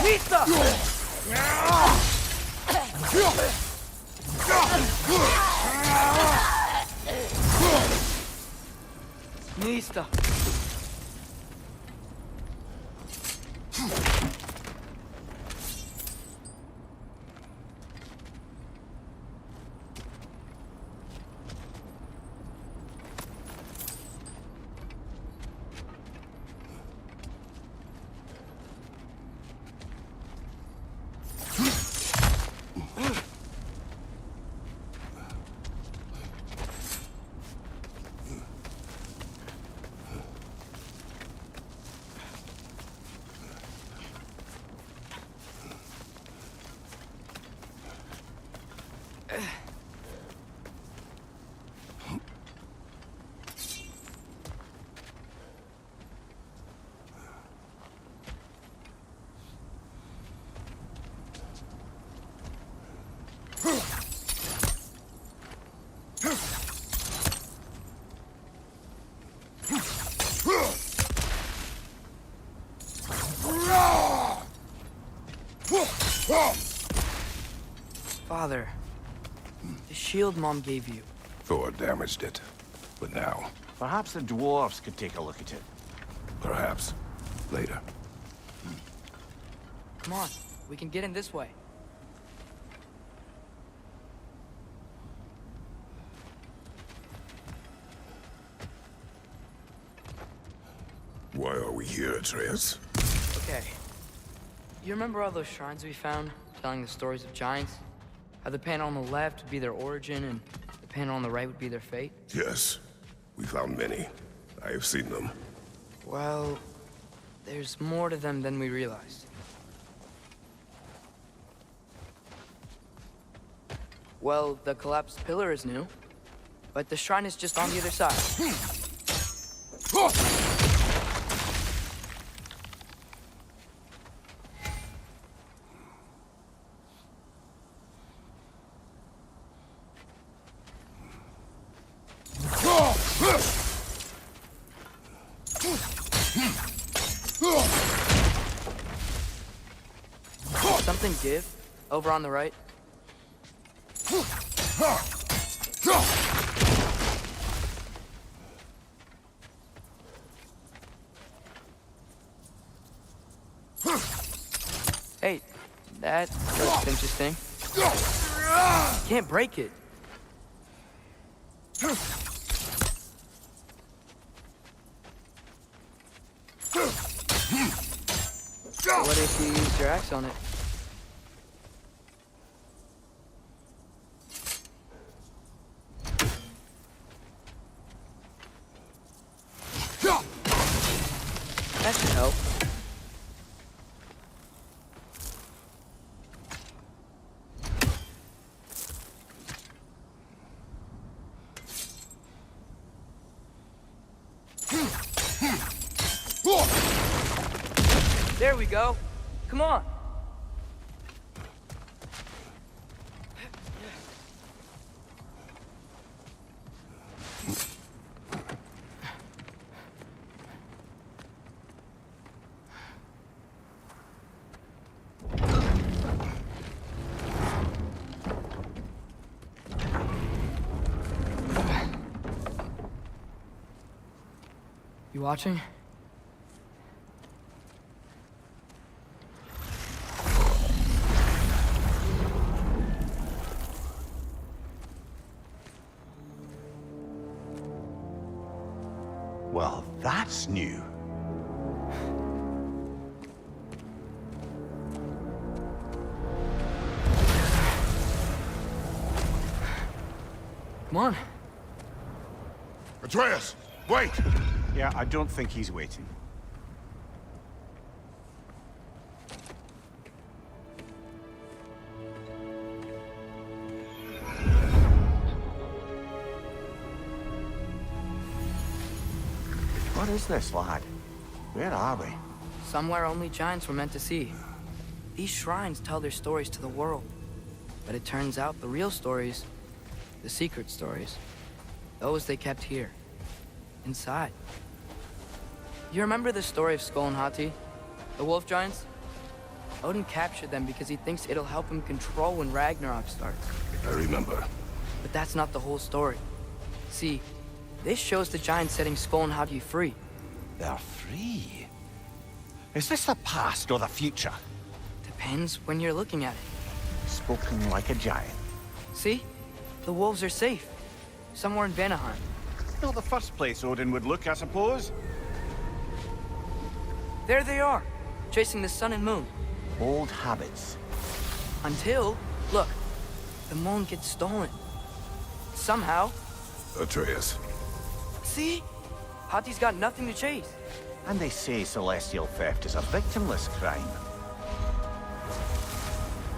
Vita! Nista! Father, the shield Mom gave you. Thor damaged it. But now, Perhaps the dwarves could take a look at it. perhaps, later. Come on, we can get in this way. Why are we here, Atreus? Okay. You remember all those shrines we found, telling the stories of giants? How the panel on the left would be their origin, and the panel on the right would be their fate? Yes, we found many. I have seen them. Well, there's more to them than we realized. Well, the collapsed pillar is new, but the shrine is just on the other side. Something give over on the right. Hey, that looks interesting. Can't break it. What if you used your axe on it? That should help. There we go. Come on. You watching? Well, that's new. Come on. Atreus, wait! Yeah, I don't think he's waiting. What is this, lad? Where are we? Somewhere only giants were meant to see. These shrines tell their stories to the world. But it turns out the real stories, the secret stories, those they kept here, inside. You remember the story of Skull and Hati, the wolf giants? Odin captured them because he thinks it'll help him control when Ragnarok starts. I remember. But that's not the whole story. See, this shows the giants setting Skull and Hati free. They're free. Is this the past or the future? Depends when you're looking at it. Spoken like a giant. See? The wolves are safe. Somewhere in Vanaheim. Not the first place Odin would look, I suppose. There they are, chasing the sun and moon. Old habits. Until, look, the moon gets stolen. Somehow. Atreus. See? Hati's got nothing to chase. And they say celestial theft is a victimless crime.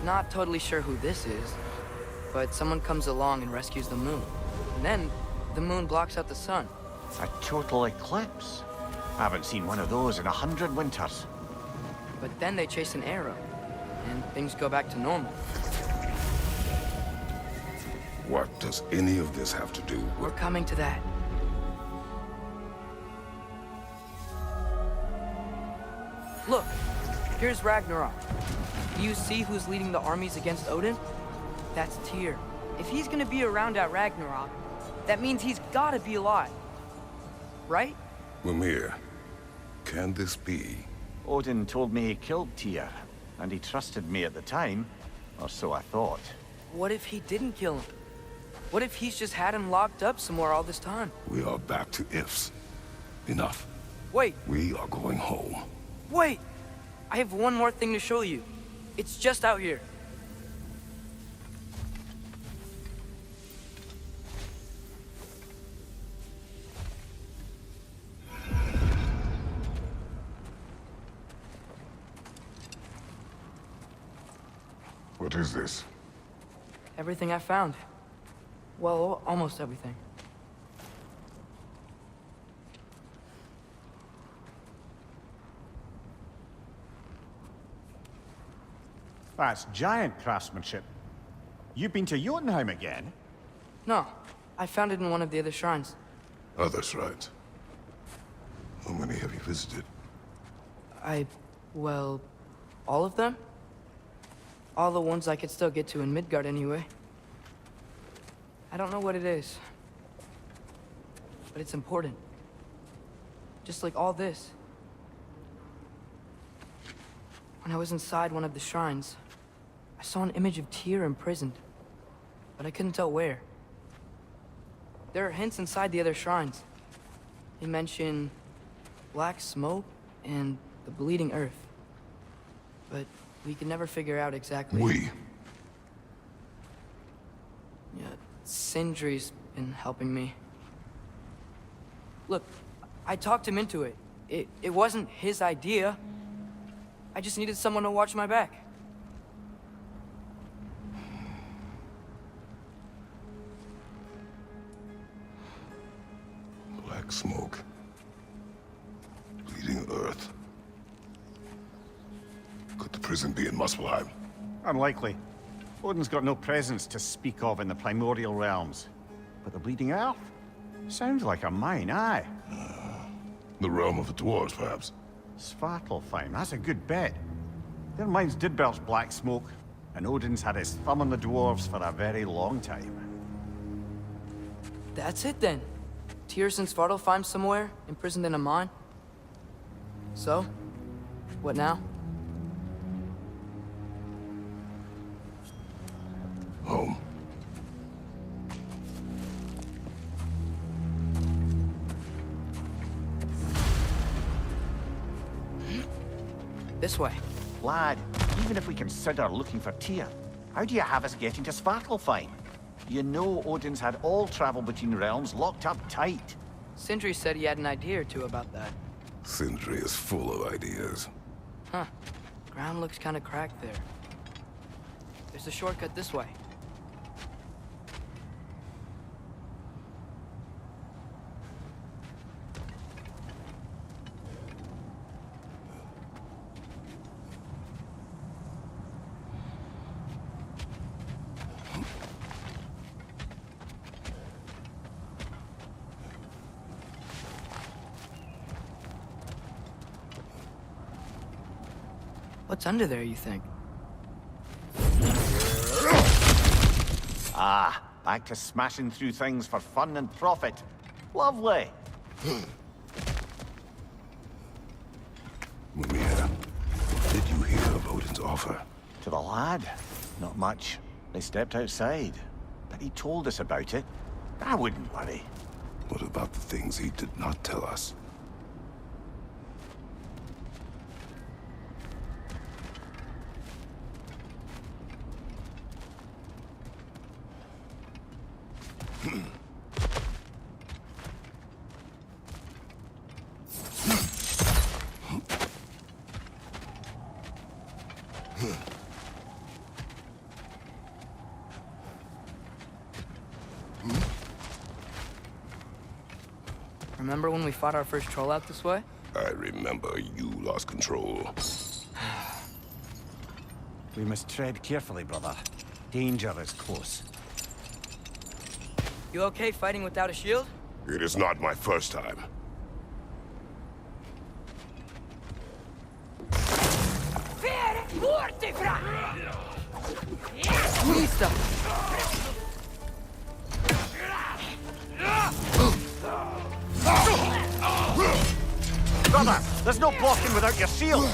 Not totally sure who this is, but someone comes along and rescues the moon. And then, the moon blocks out the sun. A total eclipse. I haven't seen one of those in 100 winters. But then they chase an arrow, and things go back to normal. What does any of this have to do We're with... coming to that. Look, here's Ragnarok. Do you see who's leading the armies against Odin? That's Tyr. If he's gonna be around at Ragnarok, that means he's gotta be alive. Right? Mimir, can this be? Odin told me he killed Tyr, and he trusted me at the time, or so I thought. What if he didn't kill him? What if he's just had him locked up somewhere all this time? We are back to ifs. Enough. Wait, We are going home. wait! I have one more thing to show you. It's just out here. What is this? Everything I found. Well, almost everything. That's giant craftsmanship. You've been to Jotunheim again? No, I found it in one of the other shrines. Other shrines. How many have you visited? Well, all of them? All the ones I could still get to in Midgard anyway. I don't know what it is, but it's important. Just like all this. When I was inside one of the shrines, I saw an image of Tyr imprisoned, but I couldn't tell where. There are hints inside the other shrines. They mention black smoke and the bleeding earth. But we could never figure out exactly. We. Yeah, Sindri's been helping me. Look, I talked him into it. It wasn't his idea. I just needed someone to watch my back. Black smoke. Bleeding earth. Could the prison be in Muspelheim? Unlikely. Odin's got no presence to speak of in the primordial realms. But the Bleeding Earth? Sounds like a mine, aye. The realm of the dwarves, perhaps? Svartalfheim, that's a good bet. Their mines did belch black smoke, and Odin's had his thumb on the dwarves for a very long time. That's it then. Tyr's in Svartalfheim somewhere, imprisoned in a mine. So, what now? Home. This way. Lad, even if we consider looking for Tyr, how do you have us getting to Svartalfheim? You know Odin's had all travel between realms locked up tight. Sindri said he had an idea or two about that. Sindri is full of ideas. Huh. Ground looks kind of cracked there. There's a shortcut this way. What's under there, you think? Ah, back to smashing through things for fun and profit. Lovely. Mimir, did you hear of Odin's offer? To the lad? Not much. They stepped outside. But he told us about it. I wouldn't worry. What about the things he did not tell us? Remember when we fought our first troll out this way? I remember you lost control. We must tread carefully, brother. Danger is close. You okay fighting without a shield? It is not my first time. Ver mortifra! Mista! Brother, there's no blocking without your shield!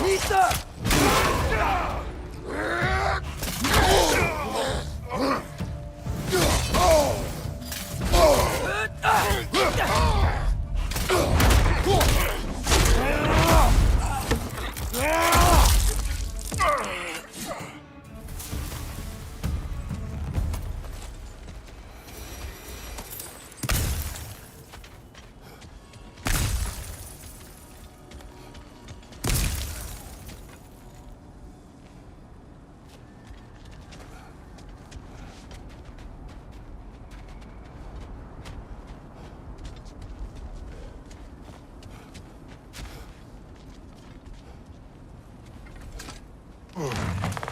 Mista!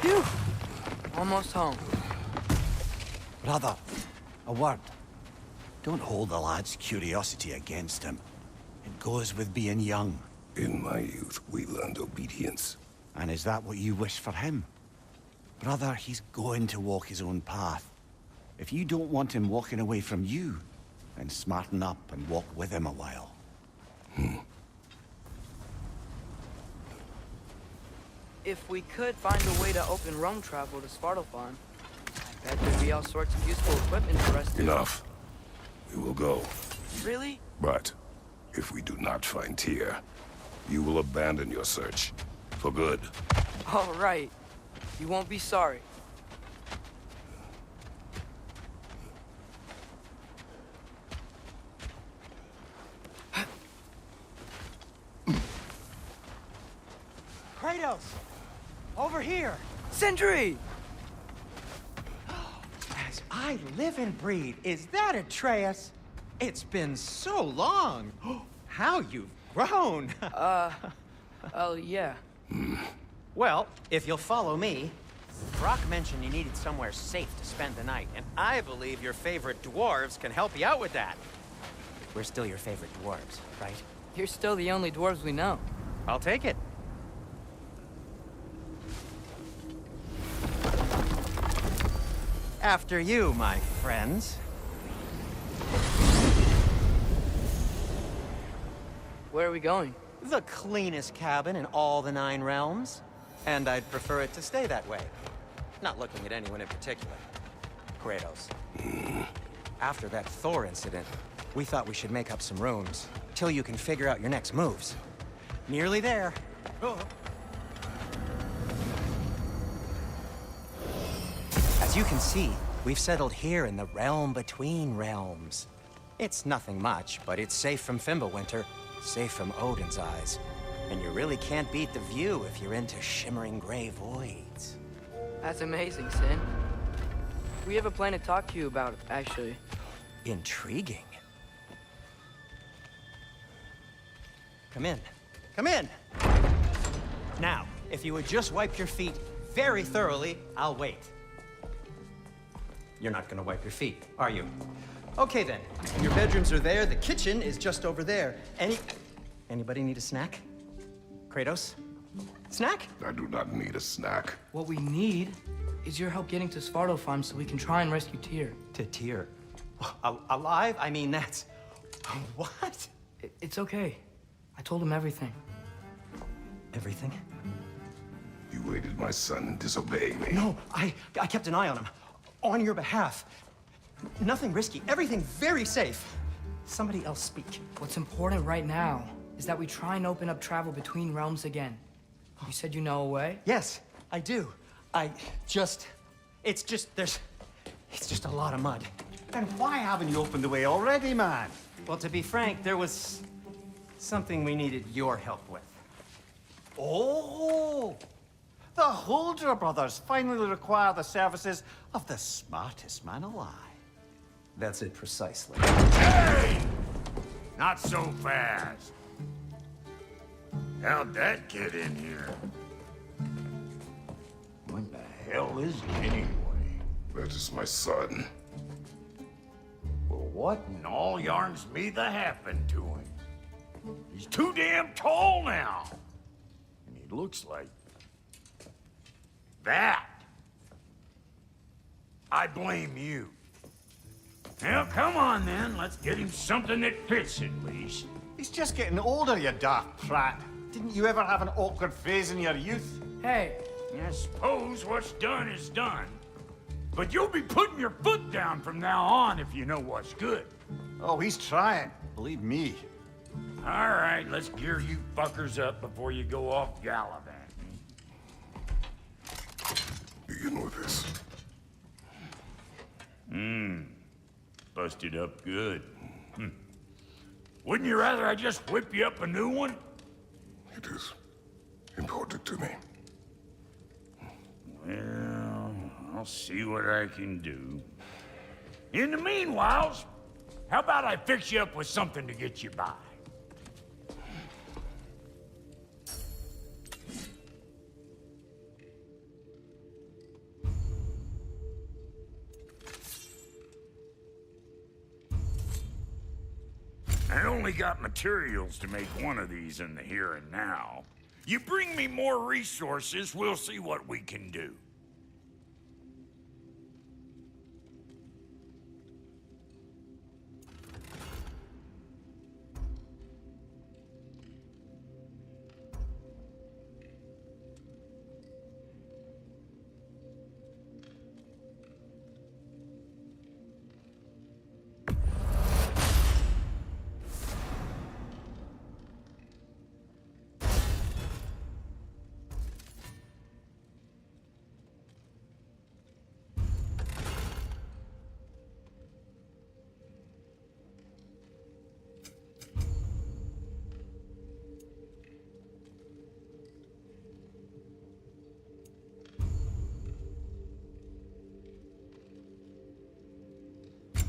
Phew! Almost home. Brother, a word. Don't hold the lad's curiosity against him. It goes with being young. In my youth, we learned obedience. And is that what you wish for him? Brother, he's going to walk his own path. If you don't want him walking away from you, then smarten up and walk with him a while. If we could find a way to open roam travel to Svartalfheim, I bet there'd be all sorts of useful equipment for us to... Enough. We will go. Really? But if we do not find Tyr, you will abandon your search. For good. All right. You won't be sorry. Kratos! Over here! Sentry! As I live and breathe, is that Atreus? It's been so long! How you've grown! Oh, yeah. Well, if you'll follow me, Brock mentioned you needed somewhere safe to spend the night, and I believe your favorite dwarves can help you out with that. We're still your favorite dwarves, right? You're still the only dwarves we know. I'll take it. After you, my friends. Where are we going? The cleanest cabin in all the 9 realms. And I'd prefer it to stay that way. Not looking at anyone in particular. Kratos. After that Thor incident, we thought we should make up some rooms, till you can figure out your next moves. Nearly there. As you can see, we've settled here in the realm between realms. It's nothing much, but it's safe from Fimbulwinter, safe from Odin's eyes. And you really can't beat the view if you're into shimmering gray voids. That's amazing, Sin. We have a plan to talk to you about, actually. Intriguing. Come in. Come in! Now, if you would just wipe your feet very thoroughly, I'll wait. You're not gonna wipe your feet, are you? Okay then. Your bedrooms are there, the kitchen is just over there. Anybody need a snack? Kratos? Snack? I do not need a snack. What we need is your help getting to Svartalfheim so we can try and rescue Tyr. To Tyr. Alive? I mean, that's... What? It's okay. I told him everything. Everything? You aided my son in disobeying me. No, I kept an eye on him. On your behalf. Nothing risky. Everything very safe. Somebody else speak. What's important right now is that we try and open up travel between realms again. You said you know a way? Yes, I do. It's just a lot of mud. Then why haven't you opened the way already, man? Well, to be frank, there was something we needed your help with. Oh! The Holder brothers finally require the services of the smartest man alive. That's it precisely. Hey! Not so fast. How'd that get in here? What the hell is he anyway? That is my son. Well, what in all yarns me the happened to him? He's too damn tall now. And he looks like... that. I blame you. Well, come on then. Let's get him something that fits at least. He's just getting older, you daft prat. Didn't you ever have an awkward phase in your youth? Hey, I suppose what's done is done. But you'll be putting your foot down from now on if you know what's good. Oh, he's trying. Believe me. All right, let's gear you fuckers up before you go off gallivanting. Begin with this. Busted up good. Wouldn't you rather I just whip you up a new one? It is important to me. Well, I'll see what I can do. In the meanwhile, how about I fix you up with something to get you by? I only got materials to make one of these in the here and now. You bring me more resources, we'll see what we can do.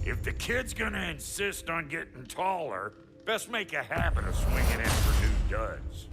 If the kid's gonna insist on getting taller, best make a habit of swinging in for new duds.